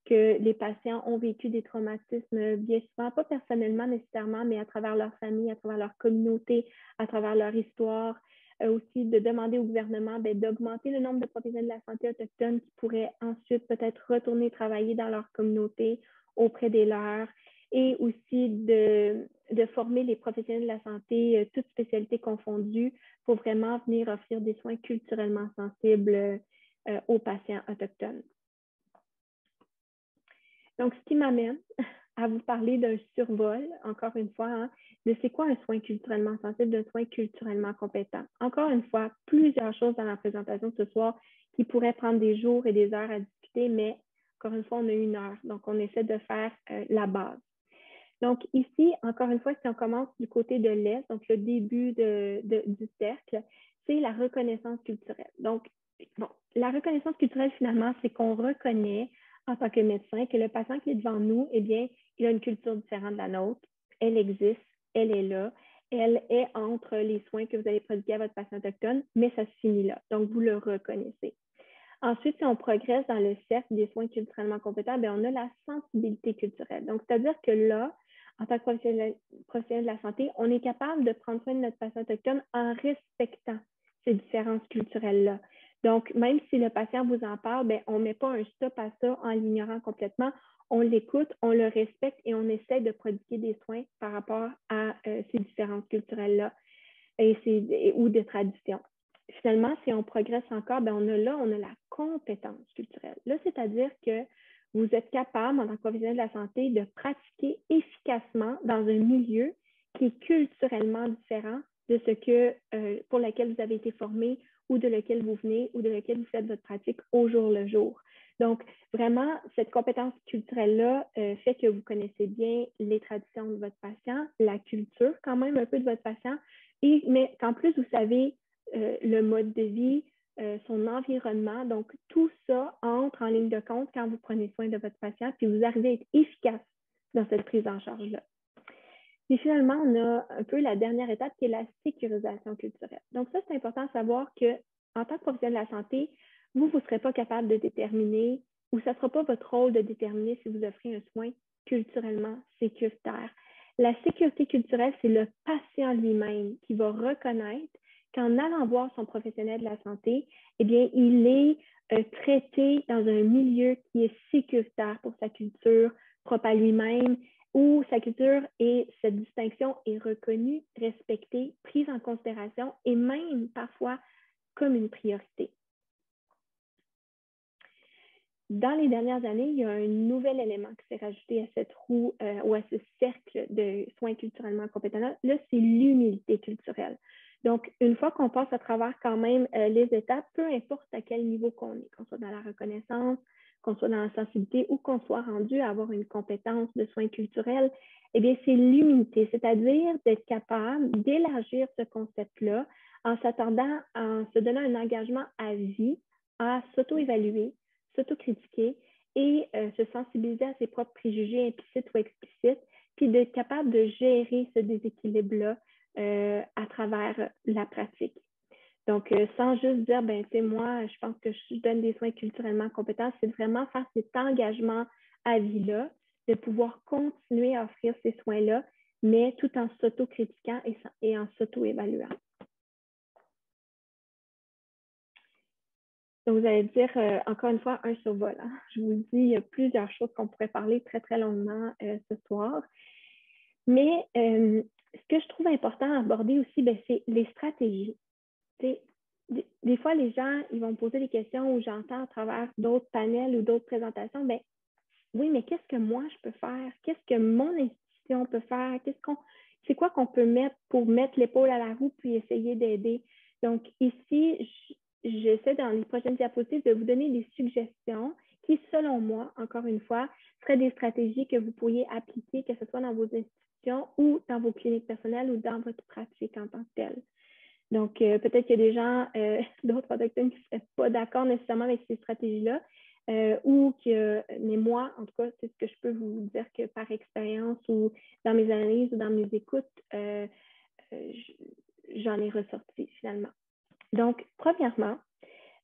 Speaker 2: que les patients ont vécu des traumatismes bien souvent, pas personnellement nécessairement, mais à travers leur famille, à travers leur communauté, à travers leur histoire. Aussi de demander au gouvernement d'augmenter le nombre de professionnels de la santé autochtones qui pourraient ensuite peut-être retourner travailler dans leur communauté auprès des leurs, et aussi de former les professionnels de la santé, toutes spécialités confondues, pour vraiment venir offrir des soins culturellement sensibles aux patients autochtones. Donc, ce qui m'amène à vous parler d'un survol, encore une fois, hein, de c'est quoi un soin culturellement sensible, d'un soin culturellement compétent. Encore une fois, plusieurs choses dans la présentation de ce soir qui pourraient prendre des jours et des heures à discuter, mais encore une fois, on a 1 heure, donc on essaie de faire la base. Donc ici, encore une fois, si on commence du côté de l'Est, donc le début du cercle, c'est la reconnaissance culturelle. Donc, bon, la reconnaissance culturelle, finalement, c'est qu'on reconnaît en tant que médecin que le patient qui est devant nous, eh bien, il a une culture différente de la nôtre. Elle existe, elle est là, elle est entre les soins que vous allez prodiguer à votre patient autochtone, mais ça se finit là. Donc, vous le reconnaissez. Ensuite, si on progresse dans le cercle des soins culturellement compétents, bien, on a la sensibilité culturelle. Donc, c'est-à-dire que là, en tant que professionnel de la santé, on est capable de prendre soin de notre patient autochtone en respectant ces différences culturelles-là. Donc, même si le patient vous en parle, bien, on ne met pas un stop à ça en l'ignorant complètement. On l'écoute, on le respecte et on essaie de prodiguer des soins par rapport à ces différences culturelles-là ou de traditions. Finalement, si on progresse encore, bien, on a la compétence culturelle. Là, c'est-à-dire que vous êtes capable, en tant que professionnel de la santé, de pratiquer efficacement dans un milieu qui est culturellement différent de ce que pour lequel vous avez été formé ou de lequel vous venez ou de lequel vous faites votre pratique au jour le jour. Donc, vraiment, cette compétence culturelle-là fait que vous connaissez bien les traditions de votre patient, la culture quand même un peu de votre patient, mais qu'en plus, vous savez le mode de vie, son environnement. Donc, tout ça entre en ligne de compte quand vous prenez soin de votre patient, puis vous arrivez à être efficace dans cette prise en charge-là. Puis finalement, on a un peu la dernière étape qui est la sécurisation culturelle. Donc ça, c'est important de savoir qu'en tant que professionnel de la santé, vous ne serez pas capable de déterminer, ou ça ne sera pas votre rôle de déterminer si vous offrez un soin culturellement sécuritaire. La sécurité culturelle, c'est le patient lui-même qui va reconnaître qu'en allant voir son professionnel de la santé, eh bien, il est traité dans un milieu qui est sécuritaire pour sa culture propre à lui-même, où sa culture et cette distinction est reconnue, respectée, prise en considération et même parfois comme une priorité. Dans les dernières années, il y a un nouvel élément qui s'est rajouté à cette roue ou à ce cercle de soins culturellement compétents. Là, c'est l'humilité culturelle. Donc, une fois qu'on passe à travers quand même les étapes, peu importe à quel niveau qu'on est, qu'on soit dans la reconnaissance, qu'on soit dans la sensibilité ou qu'on soit rendu à avoir une compétence de soins culturels, eh bien, c'est l'humilité, c'est-à-dire d'être capable d'élargir ce concept-là en s'attendant, en se donnant un engagement à vie à s'auto-évaluer, s'autocritiquer et se sensibiliser à ses propres préjugés implicites ou explicites, puis d'être capable de gérer ce déséquilibre-là à travers la pratique. Donc, sans juste dire, ben, tu sais, moi, je pense que je donne des soins culturellement compétents, c'est vraiment faire cet engagement à vie-là, de pouvoir continuer à offrir ces soins-là, mais tout en s'autocritiquant et en s'auto-évaluant. Donc, vous allez dire, encore une fois, un survol. Hein? Je vous le dis, il y a plusieurs choses qu'on pourrait parler très, très longuement ce soir. Mais ce que je trouve important à aborder aussi, ben, c'est les stratégies. Des fois, les gens, ils vont me poser des questions où j'entends à travers d'autres panels ou d'autres présentations, ben, oui, mais qu'est-ce que moi je peux faire? Qu'est-ce que mon institution peut faire? C'est quoi qu'on peut mettre pour mettre l'épaule à la roue puis essayer d'aider? Donc, ici, j'essaie dans les prochaines diapositives de vous donner des suggestions qui, selon moi, encore une fois, seraient des stratégies que vous pourriez appliquer, que ce soit dans vos institutions ou dans vos cliniques personnelles ou dans votre pratique en tant que telle. Donc, peut-être qu'il y a des gens, d'autres autochtones qui ne seraient pas d'accord nécessairement avec ces stratégies-là, mais moi, en tout cas, c'est ce que je peux vous dire que par expérience ou dans mes analyses ou dans mes écoutes, j'en ai ressorti finalement. Donc, premièrement,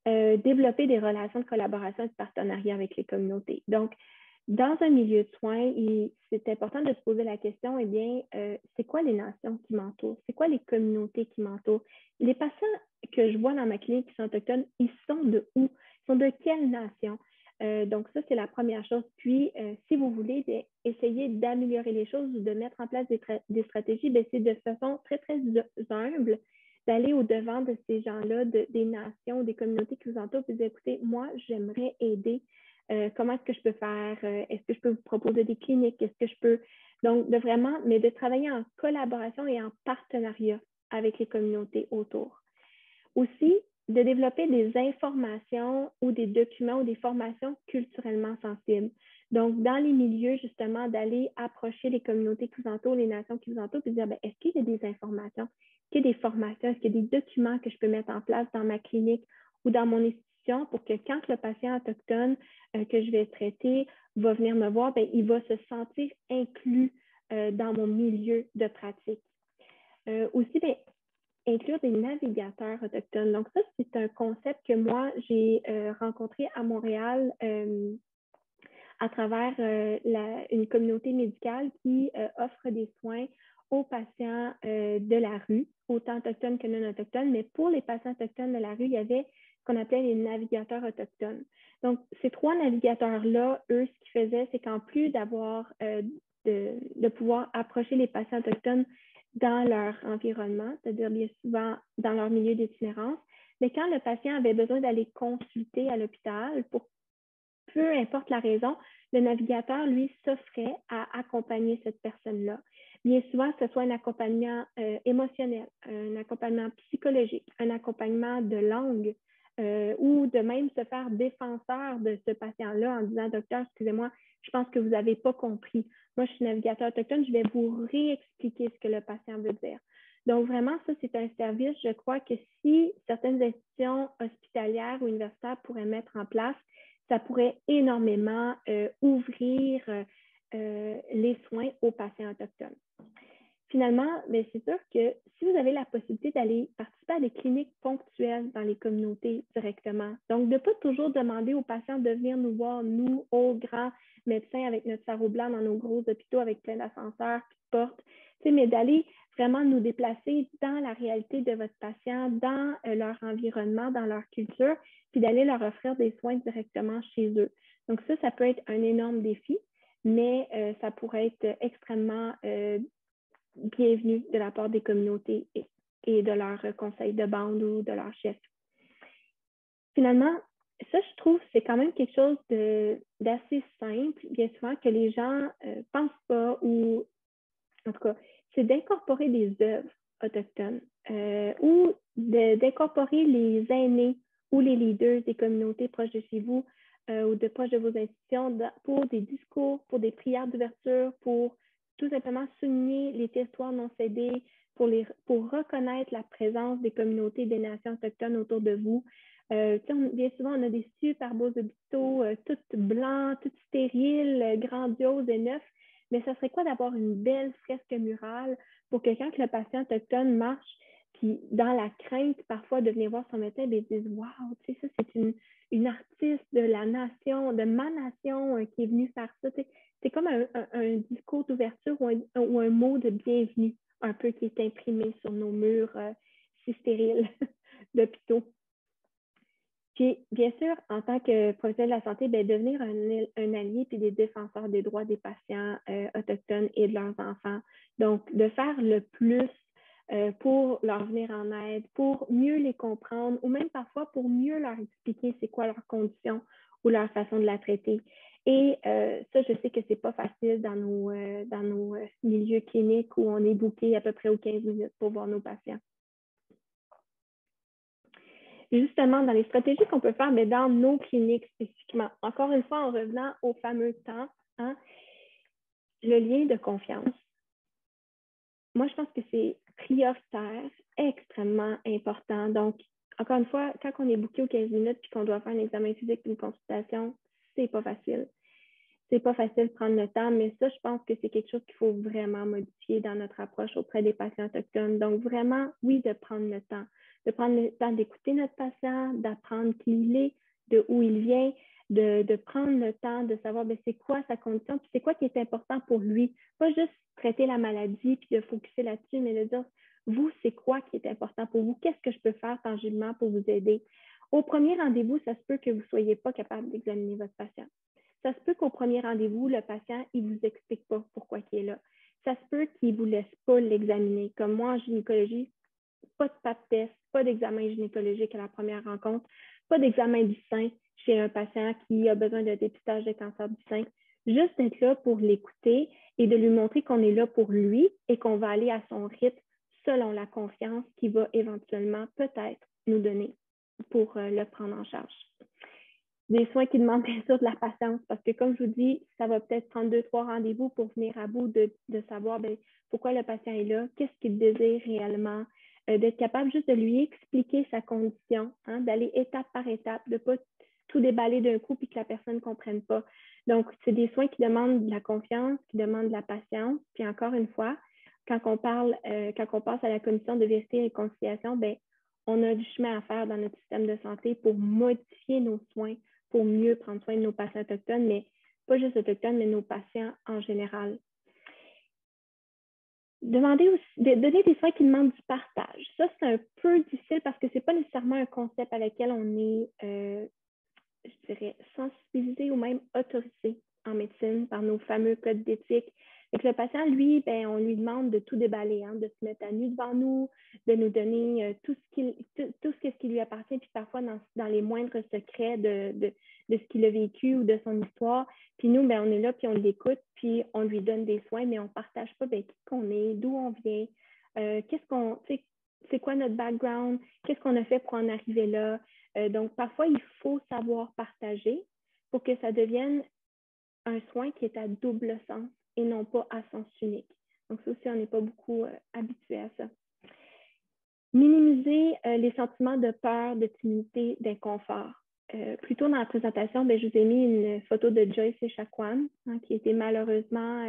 Speaker 2: développer des relations de collaboration et de partenariat avec les communautés. Donc, dans un milieu de soins, c'est important de se poser la question, eh bien, c'est quoi les nations qui m'entourent? C'est quoi les communautés qui m'entourent? Les patients que je vois dans ma clinique qui sont autochtones, ils sont de où? Ils sont de quelle nation? Donc, ça, c'est la première chose. Puis, si vous voulez essayer d'améliorer les choses ou de mettre en place des stratégies, c'est de façon très, très humble d'aller au-devant de ces gens-là, des nations, des communautés qui vous entourent, et de dire, écoutez, moi, j'aimerais aider. Comment est-ce que je peux faire? Est-ce que je peux vous proposer des cliniques? Est-ce que je peux... Donc, mais de travailler en collaboration et en partenariat avec les communautés autour. Aussi, de développer des informations ou des documents ou des formations culturellement sensibles. Donc, dans les milieux, justement, d'aller approcher les communautés qui vous entourent, les nations qui vous entourent, puis de dire, est-ce qu'il y a des informations, est-ce qu'il y a des formations, est-ce qu'il y a des documents que je peux mettre en place dans ma clinique ou dans mon institution pour que quand le patient autochtone que je vais traiter va venir me voir, il va se sentir inclus dans mon milieu de pratique. Aussi, inclure des navigateurs autochtones. Donc, ça, c'est un concept que moi, j'ai rencontré à Montréal à travers une communauté médicale qui offre des soins aux patients de la rue, autant autochtones que non autochtones. Mais pour les patients autochtones de la rue, il y avait ce qu'on appelait les navigateurs autochtones. Donc, ces 3 navigateurs-là, eux, ce qu'ils faisaient, c'est qu'en plus d'avoir de pouvoir approcher les patients autochtones dans leur environnement, c'est-à-dire bien souvent dans leur milieu d'itinérance, mais quand le patient avait besoin d'aller consulter à l'hôpital, pour peu importe la raison, le navigateur, lui, s'offrait à accompagner cette personne-là. Bien souvent, que ce soit un accompagnement émotionnel, un accompagnement psychologique, un accompagnement de langue, ou de même se faire défenseur de ce patient-là en disant, docteur, excusez-moi, je pense que vous n'avez pas compris. Moi, je suis navigateur autochtone, je vais vous réexpliquer ce que le patient veut dire. Donc, vraiment, ça, c'est un service, je crois que si certaines institutions hospitalières ou universitaires pourraient mettre en place, ça pourrait énormément ouvrir les soins aux patients autochtones. Finalement, c'est sûr que si vous avez la possibilité d'aller participer à des cliniques ponctuelles dans les communautés directement, donc de ne pas toujours demander aux patients de venir nous voir, nous, aux grands médecins avec notre sarrau blanc dans nos gros hôpitaux avec plein d'ascenseurs, puis de portes, mais d'aller vraiment nous déplacer dans la réalité de votre patient, dans leur environnement, dans leur culture, puis d'aller leur offrir des soins directement chez eux. Donc ça peut être un énorme défi, mais ça pourrait être extrêmement bienvenue de la part des communautés et de leur conseil de bande ou de leur chef. Finalement, ça, je trouve, c'est quand même quelque chose d'assez simple, bien souvent, que les gens ne pensent pas, ou en tout cas, c'est d'incorporer des œuvres autochtones ou d'incorporer les aînés ou les leaders des communautés proches de chez vous ou proches de vos institutions pour des discours, pour des prières d'ouverture, pour tout simplement souligner les territoires non cédés, pour reconnaître la présence des communautés des nations autochtones autour de vous. Bien souvent, on a des super beaux hôpitaux, tout blancs, tout stériles, grandioses et neufs, mais ça serait quoi d'avoir une belle fresque murale pour que quand le patient autochtone marche, puis dans la crainte parfois de venir voir son médecin, ils disent « Wow, tu sais, ça c'est une artiste de la nation, de ma nation qui est venue faire ça. » C'est comme un discours d'ouverture ou un mot de bienvenue, un peu qui est imprimé sur nos murs si stériles d'hôpitaux. Puis, bien sûr, en tant que professionnel de la santé, devenir un allié puis des défenseurs des droits des patients autochtones et de leurs enfants. Donc, de faire le plus pour leur venir en aide, pour mieux les comprendre ou même parfois pour mieux leur expliquer c'est quoi leurs conditions ou leur façon de la traiter. Et ça, je sais que c'est pas facile dans nos milieux cliniques où on est booké à peu près aux 15 minutes pour voir nos patients. Justement, dans les stratégies qu'on peut faire, mais dans nos cliniques spécifiquement, encore une fois, en revenant au fameux temps, le lien de confiance. Moi, je pense que c'est prioritaire, extrêmement important. Donc, encore une fois, quand on est booké aux 15 minutes et qu'on doit faire un examen physique et une consultation, c'est pas facile. C'est pas facile de prendre le temps, mais ça, je pense que c'est quelque chose qu'il faut vraiment modifier dans notre approche auprès des patients autochtones. Donc, vraiment, oui, de prendre le temps d'écouter notre patient, d'apprendre qui il est, de où il vient, de prendre le temps de savoir c'est quoi sa condition, puis c'est quoi qui est important pour lui. Pas juste traiter la maladie puis de focuser là-dessus, mais de dire, vous, c'est quoi qui est important pour vous? Qu'est-ce que je peux faire tangiblement pour vous aider? Au premier rendez-vous, ça se peut que vous ne soyez pas capable d'examiner votre patient. Ça se peut qu'au premier rendez-vous, le patient, il ne vous explique pas pourquoi il est là. Ça se peut qu'il ne vous laisse pas l'examiner. Comme moi, en gynécologie, pas de pap test, pas d'examen gynécologique à la première rencontre, pas d'examen du sein chez un patient qui a besoin de dépistage de cancer du sein. Juste être là pour l'écouter et de lui montrer qu'on est là pour lui et qu'on va aller à son rythme selon la confiance qu'il va éventuellement peut-être nous donner pour le prendre en charge. Des soins qui demandent bien sûr de la patience parce que, comme je vous dis, ça va peut-être prendre 2-3 rendez-vous pour venir à bout de savoir pourquoi le patient est là, qu'est-ce qu'il désire réellement, d'être capable juste de lui expliquer sa condition, hein, d'aller étape par étape, de ne pas tout déballer d'un coup et que la personne ne comprenne pas. Donc, c'est des soins qui demandent de la confiance, qui demandent de la patience. Puis encore une fois, quand on passe à la commission de vérité et réconciliation, on a du chemin à faire dans notre système de santé pour modifier nos soins, pour mieux prendre soin de nos patients autochtones, mais pas juste autochtones, mais nos patients en général. Donner des soins qui demandent du partage. Ça, c'est un peu difficile parce que ce n'est pas nécessairement un concept avec lequel on est, je dirais, sensibilisé ou même autorisé en médecine par nos fameux codes d'éthique. Donc, le patient, lui, on lui demande de tout déballer, hein, de se mettre à nu devant nous, de nous donner tout ce qui lui appartient, puis parfois dans les moindres secrets de ce qu'il a vécu ou de son histoire. Puis nous, on est là, puis on l'écoute, puis on lui donne des soins, mais on ne partage pas qui qu'on est, d'où on vient, c'est quoi notre background, qu'est-ce qu'on a fait pour en arriver là. Donc, parfois, il faut savoir partager pour que ça devienne un soin qui est à double sens et non pas à sens unique. Donc, ça aussi, on n'est pas beaucoup habitué à ça. Minimiser les sentiments de peur, de timidité, d'inconfort. Plus tôt dans la présentation, je vous ai mis une photo de Joyce Echaquan, hein, qui était malheureusement,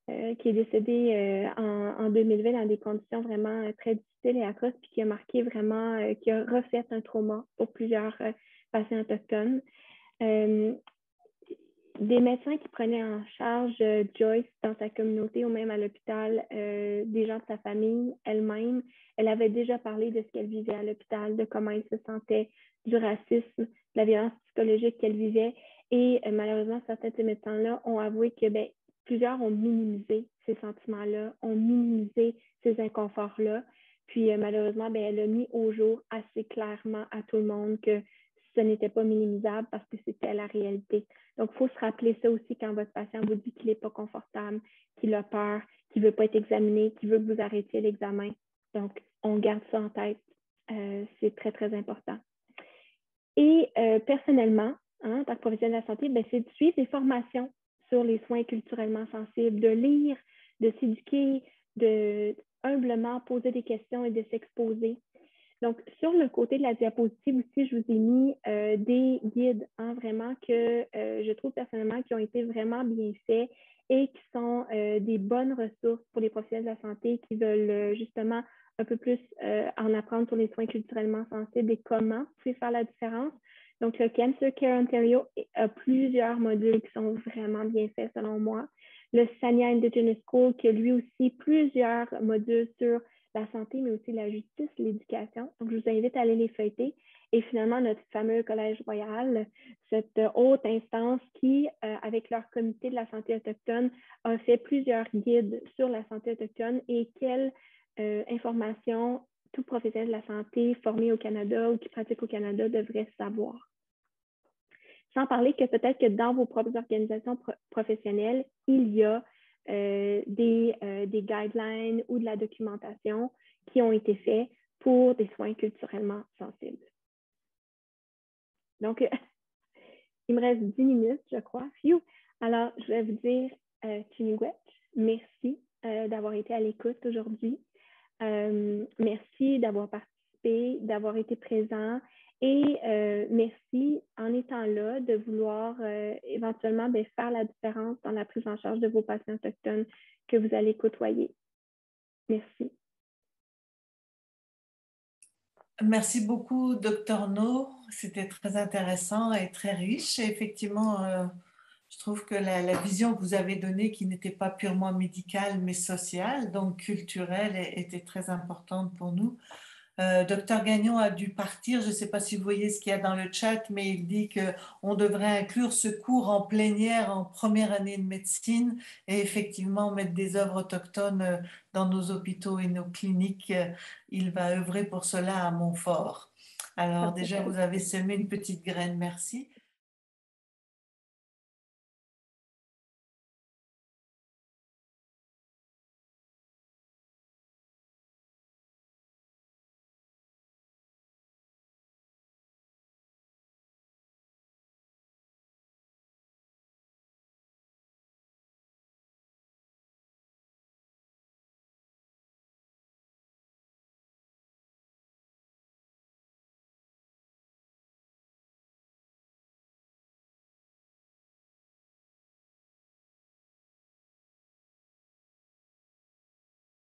Speaker 2: qui est décédée en 2020 dans des conditions vraiment très difficiles et atroces, puis qui a marqué vraiment, qui a refait un trauma pour plusieurs patients autochtones. Des médecins qui prenaient en charge Joyce dans sa communauté ou même à l'hôpital, des gens de sa famille elle-même. Elle avait déjà parlé de ce qu'elle vivait à l'hôpital, de comment elle se sentait, du racisme, de la violence psychologique qu'elle vivait. Et malheureusement, certains de ces médecins-là ont avoué que plusieurs ont minimisé ces sentiments-là, ont minimisé ces inconforts-là. Puis malheureusement, elle a mis au jour assez clairement à tout le monde que ce n'était pas minimisable parce que c'était la réalité. Donc, il faut se rappeler ça aussi quand votre patient vous dit qu'il n'est pas confortable, qu'il a peur, qu'il ne veut pas être examiné, qu'il veut que vous arrêtiez l'examen. Donc, on garde ça en tête. C'est très, très important. Et personnellement, en tant que professionnel de la santé, c'est de suivre des formations sur les soins culturellement sensibles, de lire, de s'éduquer, de humblement poser des questions et de s'exposer. Donc, sur le côté de la diapositive aussi, je vous ai mis des guides, hein, vraiment que je trouve personnellement qui ont été vraiment bien faits et qui sont des bonnes ressources pour les professionnels de la santé qui veulent justement un peu plus en apprendre sur les soins culturellement sensibles et comment vous pouvez faire la différence. Donc, le Cancer Care Ontario a plusieurs modules qui sont vraiment bien faits selon moi. Le Sanya Indigenous School qui a lui aussi plusieurs modules sur la santé, mais aussi la justice, l'éducation. Donc, je vous invite à aller les feuilleter. Et finalement, notre fameux Collège royal, cette haute instance qui, avec leur comité de la santé autochtone, a fait plusieurs guides sur la santé autochtone et quelles informations tout professionnel de la santé formé au Canada ou qui pratique au Canada devrait savoir. Sans parler que peut-être que dans vos propres organisations professionnelles, il y a des guidelines ou de la documentation qui ont été faits pour des soins culturellement sensibles. Donc, il me reste 10 minutes, je crois. Phew. Alors, je vais vous dire, Chinigwech, merci d'avoir été à l'écoute aujourd'hui. Merci d'avoir participé, d'avoir été présent. Et merci, en étant là, de vouloir éventuellement faire la différence dans la prise en charge de vos patients autochtones que vous allez côtoyer. Merci.
Speaker 1: Merci beaucoup, Docteur No. C'était très intéressant et très riche. Et effectivement, je trouve que la vision que vous avez donnée, qui n'était pas purement médicale, mais sociale, donc culturelle, était très importante pour nous. Docteur Gagnon a dû partir. Je ne sais pas si vous voyez ce qu'il y a dans le chat, mais il dit qu'on devrait inclure ce cours en plénière en première année de médecine et effectivement mettre des œuvres autochtones dans nos hôpitaux et nos cliniques. Il va œuvrer pour cela à Montfort. Alors déjà,
Speaker 2: Parfait.
Speaker 1: vous avez semé une petite graine. Merci.